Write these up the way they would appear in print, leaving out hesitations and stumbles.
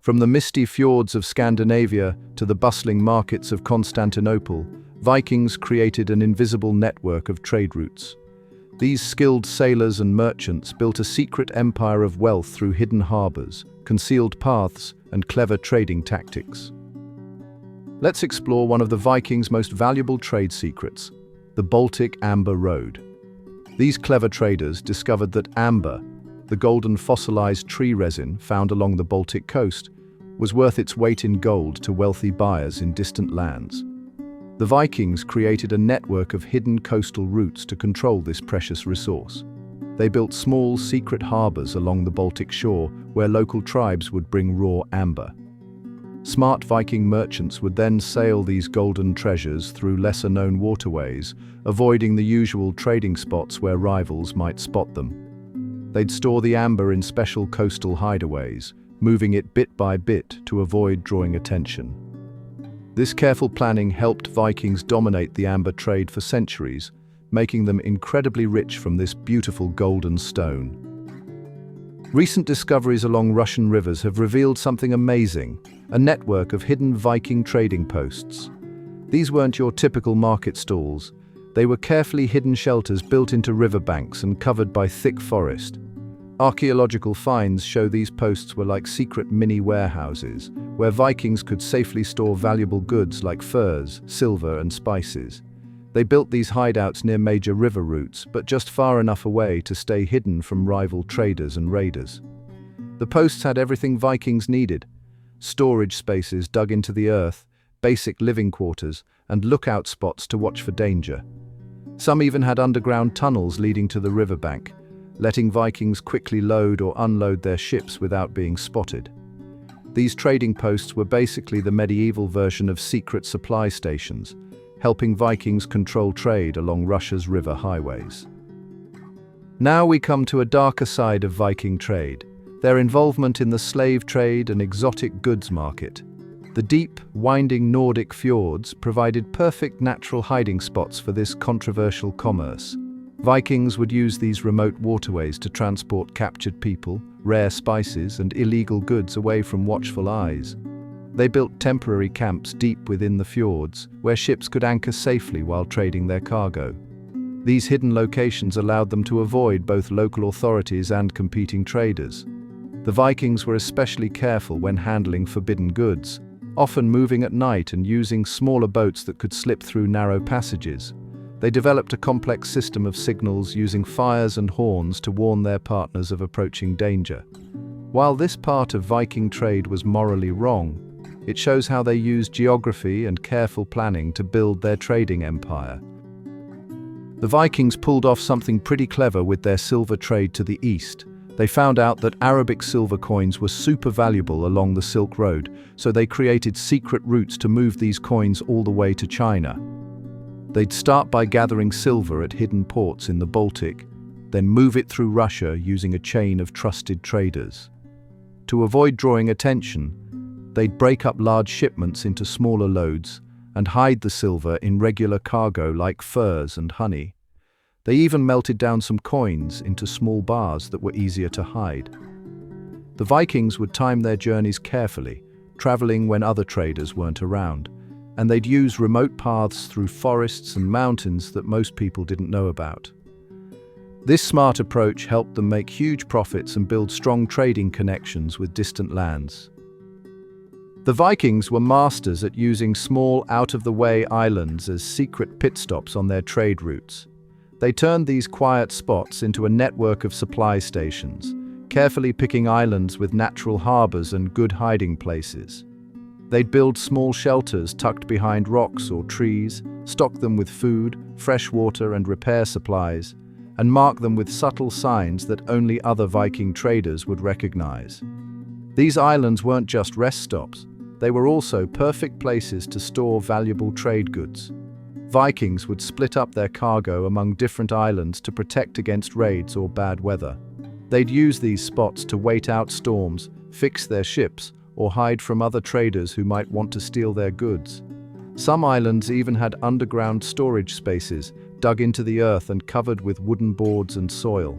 From the misty fjords of Scandinavia to the bustling markets of Constantinople, Vikings created an invisible network of trade routes. These skilled sailors and merchants built a secret empire of wealth through hidden harbors, concealed paths, and clever trading tactics. Let's explore one of the Vikings' most valuable trade secrets, the Baltic Amber Road. These clever traders discovered that amber, the golden fossilized tree resin found along the Baltic coast, was worth its weight in gold to wealthy buyers in distant lands. The Vikings created a network of hidden coastal routes to control this precious resource. They built small, secret harbors along the Baltic shore where local tribes would bring raw amber. Smart Viking merchants would then sail these golden treasures through lesser-known waterways, avoiding the usual trading spots where rivals might spot them. They'd store the amber in special coastal hideaways, moving it bit by bit to avoid drawing attention. This careful planning helped Vikings dominate the amber trade for centuries, making them incredibly rich from this beautiful golden stone. Recent discoveries along Russian rivers have revealed something amazing, a network of hidden Viking trading posts. These weren't your typical market stalls. They were carefully hidden shelters built into riverbanks and covered by thick forest. Archaeological finds show these posts were like secret mini warehouses, where Vikings could safely store valuable goods like furs, silver, and spices. They built these hideouts near major river routes, but just far enough away to stay hidden from rival traders and raiders. The posts had everything Vikings needed: storage spaces dug into the earth, basic living quarters, and lookout spots to watch for danger. Some even had underground tunnels leading to the riverbank, letting Vikings quickly load or unload their ships without being spotted. These trading posts were basically the medieval version of secret supply stations, helping Vikings control trade along Russia's river highways. Now we come to a darker side of Viking trade, their involvement in the slave trade and exotic goods market. The deep, winding Nordic fjords provided perfect natural hiding spots for this controversial commerce. Vikings would use these remote waterways to transport captured people, rare spices, and illegal goods away from watchful eyes. They built temporary camps deep within the fjords, where ships could anchor safely while trading their cargo. These hidden locations allowed them to avoid both local authorities and competing traders. The Vikings were especially careful when handling forbidden goods, often moving at night and using smaller boats that could slip through narrow passages. They developed a complex system of signals using fires and horns to warn their partners of approaching danger. While this part of Viking trade was morally wrong, it shows how they used geography and careful planning to build their trading empire. The Vikings pulled off something pretty clever with their silver trade to the east. They found out that Arabic silver coins were super valuable along the Silk Road, so they created secret routes to move these coins all the way to China. They'd start by gathering silver at hidden ports in the Baltic, then move it through Russia using a chain of trusted traders. To avoid drawing attention, they'd break up large shipments into smaller loads and hide the silver in regular cargo like furs and honey. They even melted down some coins into small bars that were easier to hide. The Vikings would time their journeys carefully, traveling when other traders weren't around, and they'd use remote paths through forests and mountains that most people didn't know about. This smart approach helped them make huge profits and build strong trading connections with distant lands. The Vikings were masters at using small, out-of-the-way islands as secret pit stops on their trade routes. They turned these quiet spots into a network of supply stations, carefully picking islands with natural harbors and good hiding places. They'd build small shelters tucked behind rocks or trees, stock them with food, fresh water, and repair supplies, and mark them with subtle signs that only other Viking traders would recognize. These islands weren't just rest stops, they were also perfect places to store valuable trade goods. Vikings would split up their cargo among different islands to protect against raids or bad weather. They'd use these spots to wait out storms, fix their ships, or hide from other traders who might want to steal their goods. Some islands even had underground storage spaces, dug into the earth and covered with wooden boards and soil.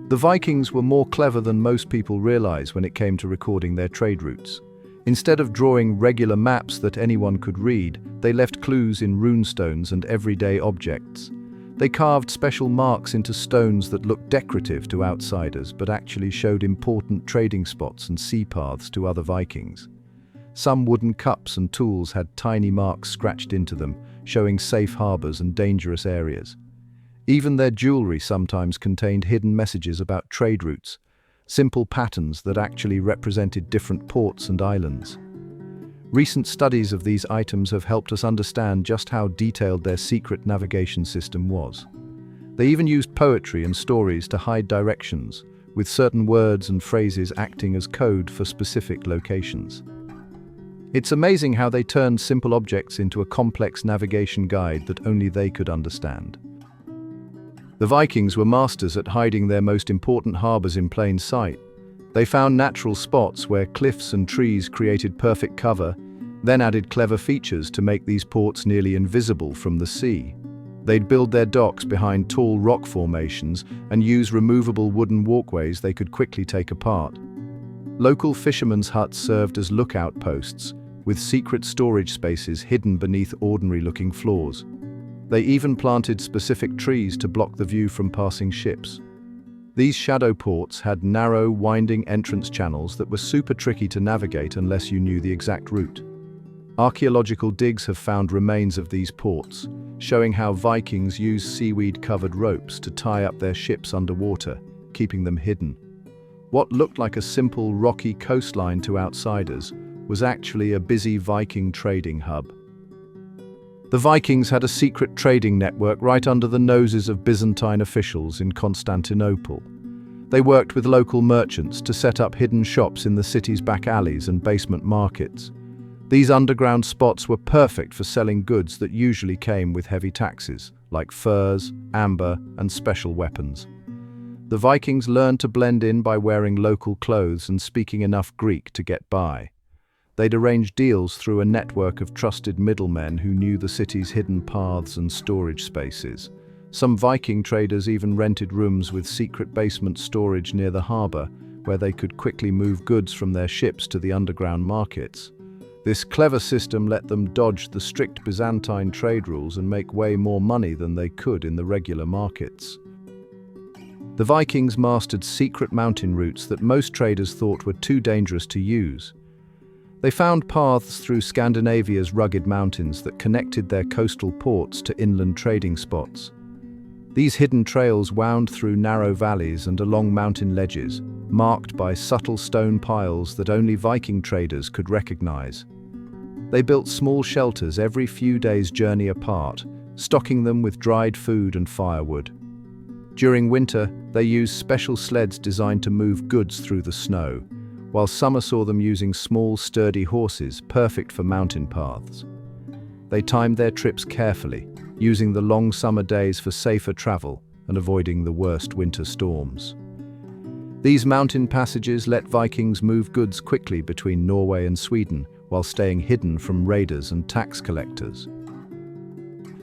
The Vikings were more clever than most people realize when it came to recording their trade routes. Instead of drawing regular maps that anyone could read, they left clues in runestones and everyday objects. They carved special marks into stones that looked decorative to outsiders but actually showed important trading spots and sea paths to other Vikings. Some wooden cups and tools had tiny marks scratched into them, showing safe harbors and dangerous areas. Even their jewelry sometimes contained hidden messages about trade routes, simple patterns that actually represented different ports and islands. Recent studies of these items have helped us understand just how detailed their secret navigation system was. They even used poetry and stories to hide directions, with certain words and phrases acting as code for specific locations. It's amazing how they turned simple objects into a complex navigation guide that only they could understand. The Vikings were masters at hiding their most important harbors in plain sight. They found natural spots where cliffs and trees created perfect cover, then added clever features to make these ports nearly invisible from the sea. They'd build their docks behind tall rock formations and use removable wooden walkways they could quickly take apart. Local fishermen's huts served as lookout posts, with secret storage spaces hidden beneath ordinary-looking floors. They even planted specific trees to block the view from passing ships. These shadow ports had narrow, winding entrance channels that were super tricky to navigate unless you knew the exact route. Archaeological digs have found remains of these ports, showing how Vikings used seaweed-covered ropes to tie up their ships underwater, keeping them hidden. What looked like a simple rocky coastline to outsiders was actually a busy Viking trading hub. The Vikings had a secret trading network right under the noses of Byzantine officials in Constantinople. They worked with local merchants to set up hidden shops in the city's back alleys and basement markets. These underground spots were perfect for selling goods that usually came with heavy taxes, like furs, amber, and special weapons. The Vikings learned to blend in by wearing local clothes and speaking enough Greek to get by. They'd arrange deals through a network of trusted middlemen who knew the city's hidden paths and storage spaces. Some Viking traders even rented rooms with secret basement storage near the harbor, where they could quickly move goods from their ships to the underground markets. This clever system let them dodge the strict Byzantine trade rules and make way more money than they could in the regular markets. The Vikings mastered secret mountain routes that most traders thought were too dangerous to use. They found paths through Scandinavia's rugged mountains that connected their coastal ports to inland trading spots. These hidden trails wound through narrow valleys and along mountain ledges, marked by subtle stone piles that only Viking traders could recognize. They built small shelters every few days' journey apart, stocking them with dried food and firewood. During winter, they used special sleds designed to move goods through the snow, while summer saw them using small, sturdy horses, perfect for mountain paths. They timed their trips carefully, using the long summer days for safer travel and avoiding the worst winter storms. These mountain passages let Vikings move goods quickly between Norway and Sweden, while staying hidden from raiders and tax collectors.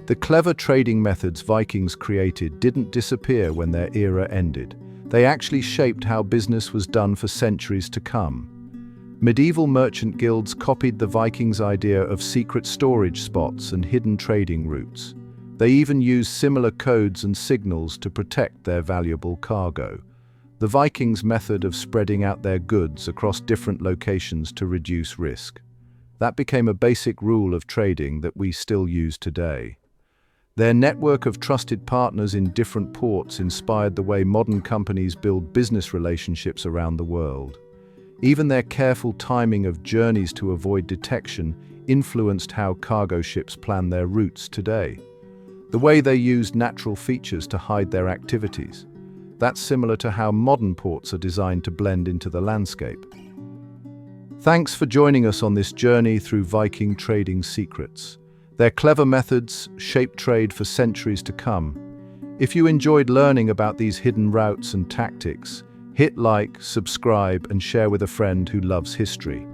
The clever trading methods Vikings created didn't disappear when their era ended. They actually shaped how business was done for centuries to come. Medieval merchant guilds copied the Vikings' idea of secret storage spots and hidden trading routes. They even used similar codes and signals to protect their valuable cargo. The Vikings' method of spreading out their goods across different locations to reduce risk. That became a basic rule of trading that we still use today. Their network of trusted partners in different ports inspired the way modern companies build business relationships around the world. Even their careful timing of journeys to avoid detection influenced how cargo ships plan their routes today. The way they used natural features to hide their activities. That's similar to how modern ports are designed to blend into the landscape. Thanks for joining us on this journey through Viking trading secrets. Their clever methods shaped trade for centuries to come. If you enjoyed learning about these hidden routes and tactics, hit like, subscribe, and share with a friend who loves history.